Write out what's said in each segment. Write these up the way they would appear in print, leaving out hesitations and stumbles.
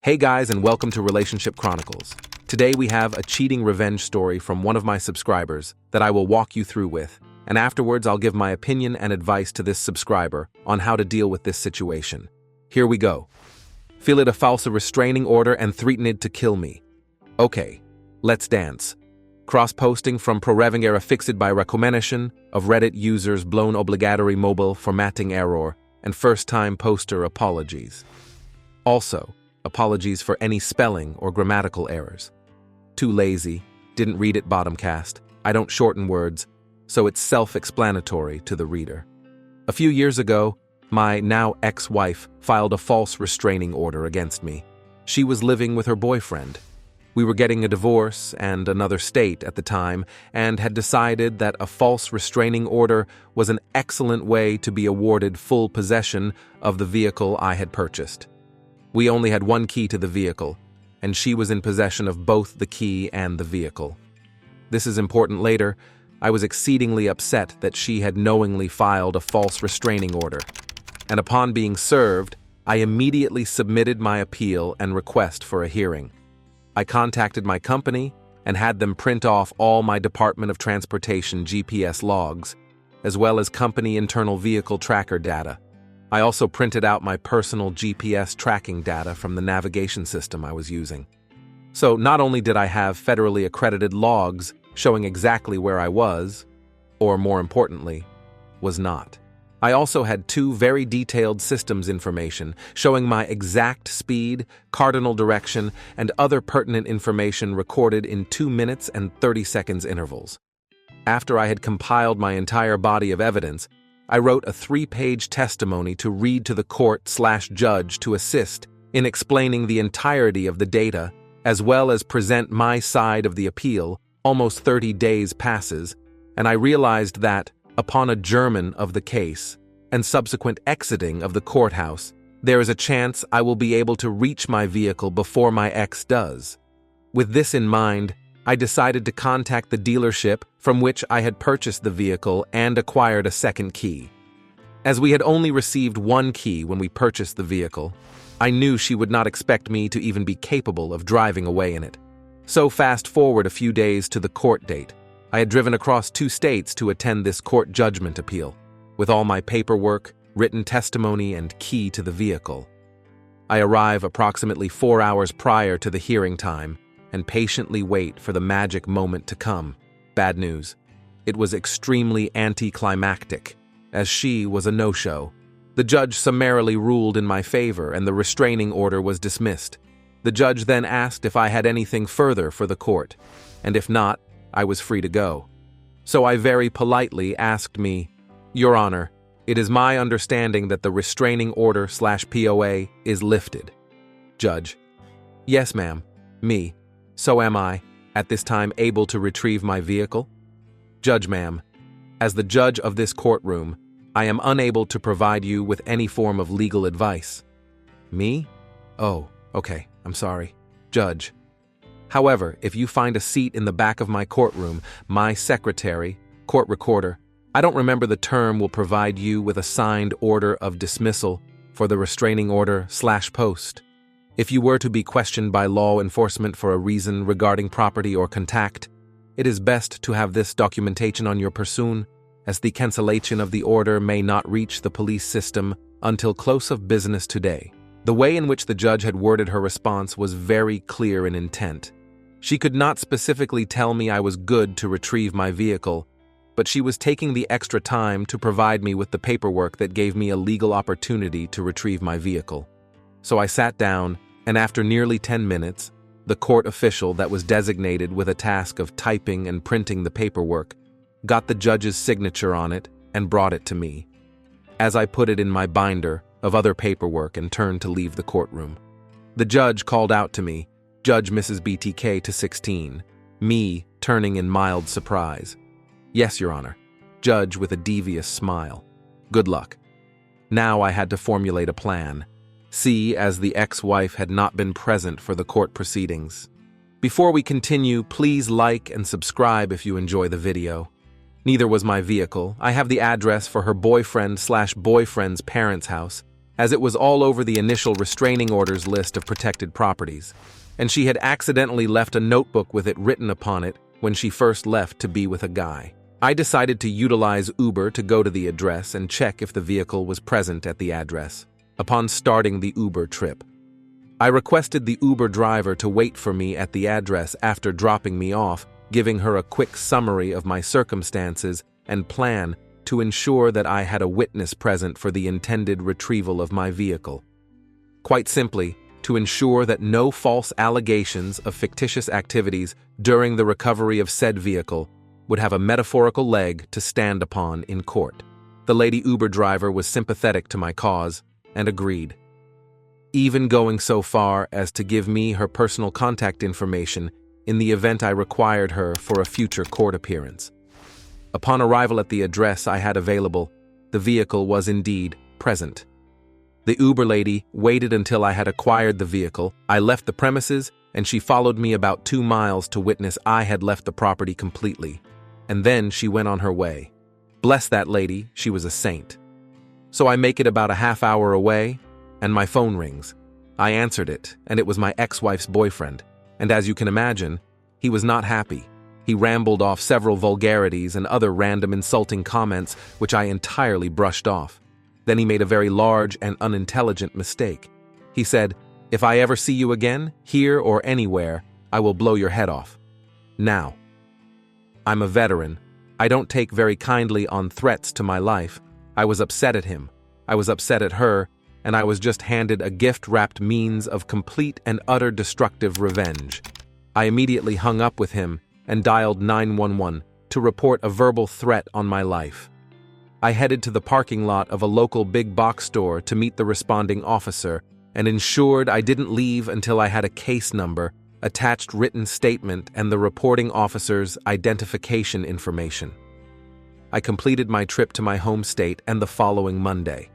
Hey guys, and welcome to Relationship Chronicles. Today we have a cheating revenge story from one of my subscribers that I will walk you through with, and afterwards I'll give my opinion and advice to this subscriber on how to deal with this situation. Here we go. Feel it a false restraining order and threatened to kill me. Okay, let's dance. Cross-posting from proreving era fixed by recommendation of Reddit users blown obligatory mobile formatting error and first-time poster apologies. Also, apologies for any spelling or grammatical errors. Too lazy, didn't read it bottomcast, I don't shorten words, so it's self-explanatory to the reader. A few years ago, my now ex-wife filed a false restraining order against me. She was living with her boyfriend. We were getting a divorce and another state at the time, and had decided that a false restraining order was an excellent way to be awarded full possession of the vehicle I had purchased. We only had one key to the vehicle, and she was in possession of both the key and the vehicle. This is important later. I was exceedingly upset that she had knowingly filed a false restraining order, and upon being served, I immediately submitted my appeal and request for a hearing. I contacted my company and had them print off all my Department of Transportation GPS logs, as well as company internal vehicle tracker data. I also printed out my personal GPS tracking data from the navigation system I was using. So not only did I have federally accredited logs showing exactly where I was, or more importantly, was not. I also had two very detailed systems information showing my exact speed, cardinal direction, and other pertinent information recorded in 2 minutes and 30 seconds intervals. After I had compiled my entire body of evidence, I wrote a 3-page testimony to read to the court/judge to assist in explaining the entirety of the data, as well as present my side of the appeal. Almost 30 days passes, and I realized that, upon adjournment of the case and subsequent exiting of the courthouse, there is a chance I will be able to reach my vehicle before my ex does. With this in mind, I decided to contact the dealership from which I had purchased the vehicle and acquired a second key. As we had only received one key when we purchased the vehicle, I knew she would not expect me to even be capable of driving away in it. So fast forward a few days to the court date. I had driven across 2 states to attend this court judgment appeal, with all my paperwork, written testimony, and key to the vehicle. I arrive approximately 4 hours prior to the hearing time, and patiently wait for the magic moment to come. Bad news. It was extremely anticlimactic, as she was a no-show. The judge summarily ruled in my favor and the restraining order was dismissed. The judge then asked if I had anything further for the court, and if not, I was free to go. So I very politely asked me, "Your Honor, it is my understanding that the restraining order/POA is lifted." Judge: "Yes, ma'am. Me. So am I, at this time, able to retrieve my vehicle?" Judge: "Ma'am, as the judge of this courtroom, I am unable to provide you with any form of legal advice." Me? Oh, okay, I'm sorry. Judge: "However, if you find a seat in the back of my courtroom, my secretary, court recorder, I don't remember the term, will provide you with a signed order of dismissal for the restraining order/post. If you were to be questioned by law enforcement for a reason regarding property or contact, it is best to have this documentation on your person, as the cancellation of the order may not reach the police system until close of business today." The way in which the judge had worded her response was very clear in intent. She could not specifically tell me I was good to retrieve my vehicle, but she was taking the extra time to provide me with the paperwork that gave me a legal opportunity to retrieve my vehicle. So I sat down, and after nearly 10 minutes, the court official that was designated with a task of typing and printing the paperwork got the judge's signature on it and brought it to me. As I put it in my binder of other paperwork and turned to leave the courtroom, the judge called out to me, "Judge Mrs. BTK to 16, me turning in mild surprise. "Yes, Your Honor." Judge with a devious smile. "Good luck." Now I had to formulate a plan. See, as the ex-wife had not been present for the court proceedings. Before we continue, please like and subscribe if you enjoy the video. Neither was my vehicle. I have the address for her boyfriend/boyfriend's parents' house, as it was all over the initial restraining orders list of protected properties, and she had accidentally left a notebook with it written upon it when she first left to be with a guy. I decided to utilize Uber to go to the address and check if the vehicle was present at the address. Upon starting the Uber trip, I requested the Uber driver to wait for me at the address after dropping me off, giving her a quick summary of my circumstances and plan to ensure that I had a witness present for the intended retrieval of my vehicle. Quite simply, to ensure that no false allegations of fictitious activities during the recovery of said vehicle would have a metaphorical leg to stand upon in court. The lady Uber driver was sympathetic to my cause and agreed, even going so far as to give me her personal contact information in the event I required her for a future court appearance. Upon arrival at the address I had available, the vehicle was indeed present. The Uber lady waited until I had acquired the vehicle. I left the premises, and she followed me about 2 miles to witness I had left the property completely. And then she went on her way. Bless that lady, she was a saint. So I make it about a half hour away, and my phone rings. I answered it, and it was my ex-wife's boyfriend. And as you can imagine, he was not happy. He rambled off several vulgarities and other random insulting comments which I entirely brushed off. Then he made a very large and unintelligent mistake. He said, "If I ever see you again, here or anywhere, I will blow your head off." Now, I'm a veteran. I don't take very kindly on threats to my life. I was upset at him. I was upset at her, and I was just handed a gift-wrapped means of complete and utter destructive revenge. I immediately hung up with him and dialed 911 to report a verbal threat on my life. I headed to the parking lot of a local big box store to meet the responding officer and ensured I didn't leave until I had a case number, attached written statement, and the reporting officer's identification information. I completed my trip to my home state and the following Monday.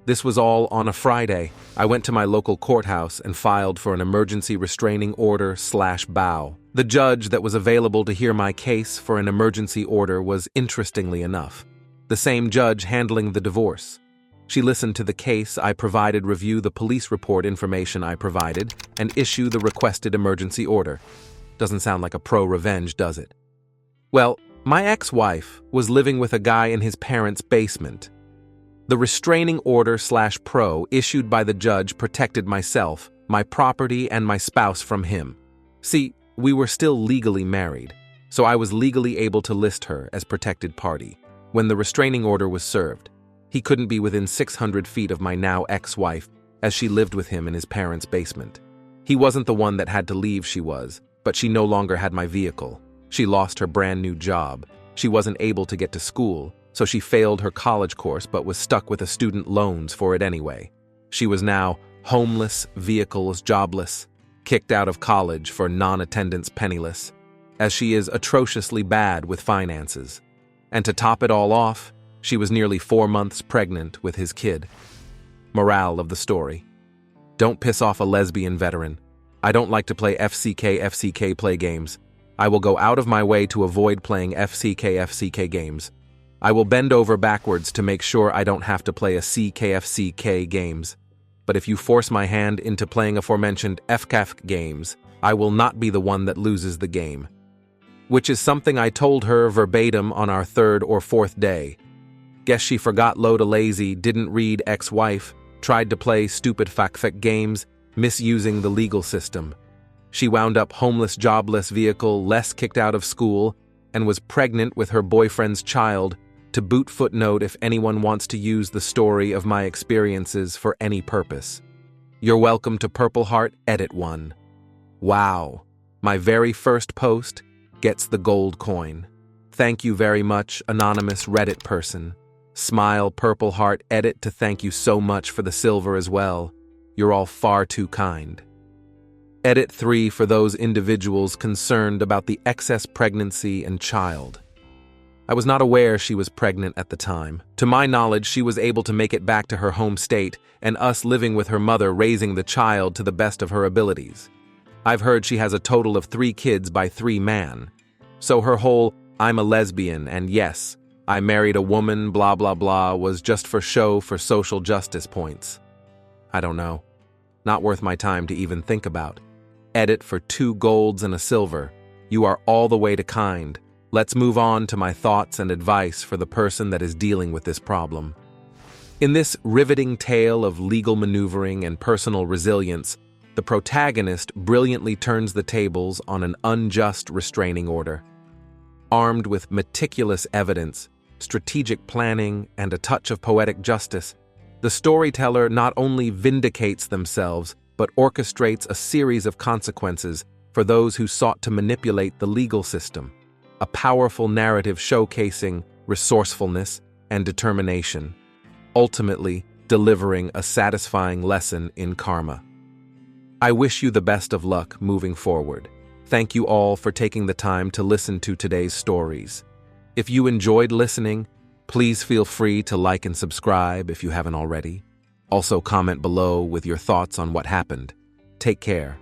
This was all on a Friday. I went to my local courthouse and filed for an emergency restraining order/BOW. The judge that was available to hear my case for an emergency order was, interestingly enough, the same judge handling the divorce. She listened to the case I provided, review the police report information I provided, and issue the requested emergency order. Doesn't sound like a pro-revenge, does it? Well, my ex-wife was living with a guy in his parents' basement. The restraining order/pro issued by the judge protected myself, my property, and my spouse from him. See, we were still legally married, so I was legally able to list her as protected party. When the restraining order was served, he couldn't be within 600 feet of my now ex-wife, as she lived with him in his parents' basement. He wasn't the one that had to leave, she was, but she no longer had my vehicle. She lost her brand new job. She wasn't able to get to school, so she failed her college course but was stuck with the student loans for it anyway. She was now homeless, vehicles, jobless, kicked out of college for non-attendance, penniless, as she is atrociously bad with finances. And to top it all off, she was nearly 4 months pregnant with his kid. Morale of the story: don't piss off a lesbian veteran. I don't like to play FCK play games. I will go out of my way to avoid playing FCK games. I will bend over backwards to make sure I don't have to play a CKFCK games. But if you force my hand into playing aforementioned FCAF games, I will not be the one that loses the game. Which is something I told her verbatim on our 3rd or 4th day. Guess she forgot load a lazy, didn't read ex-wife, tried to play stupid FCAF games, misusing the legal system. She wound up homeless, jobless, vehicle, less kicked out of school, and was pregnant with her boyfriend's child. To boot, footnote if anyone wants to use the story of my experiences for any purpose. You're welcome to Purple Heart Edit 1. Wow, my very first post gets the gold coin. Thank you very much, anonymous Reddit person. Smile Purple Heart Edit to thank you so much for the silver as well. You're all far too kind. Edit 3 for those individuals concerned about the excess pregnancy and child. I was not aware she was pregnant at the time. To my knowledge, she was able to make it back to her home state, and us living with her mother raising the child to the best of her abilities. I've heard she has a total of 3 kids by 3 men. So her whole, I'm a lesbian, and yes, I married a woman, blah blah blah, was just for show for social justice points. I don't know. Not worth my time to even think about. Edit for 2 golds and a silver. You are all the way to kind. Let's move on to my thoughts and advice for the person that is dealing with this problem. In this riveting tale of legal maneuvering and personal resilience, the protagonist brilliantly turns the tables on an unjust restraining order. Armed with meticulous evidence, strategic planning, and a touch of poetic justice, the storyteller not only vindicates themselves, but orchestrates a series of consequences for those who sought to manipulate the legal system, a powerful narrative showcasing resourcefulness and determination, ultimately delivering a satisfying lesson in karma. I wish you the best of luck moving forward. Thank you all for taking the time to listen to today's stories. If you enjoyed listening, please feel free to like and subscribe if you haven't already. Also comment below with your thoughts on what happened. Take care.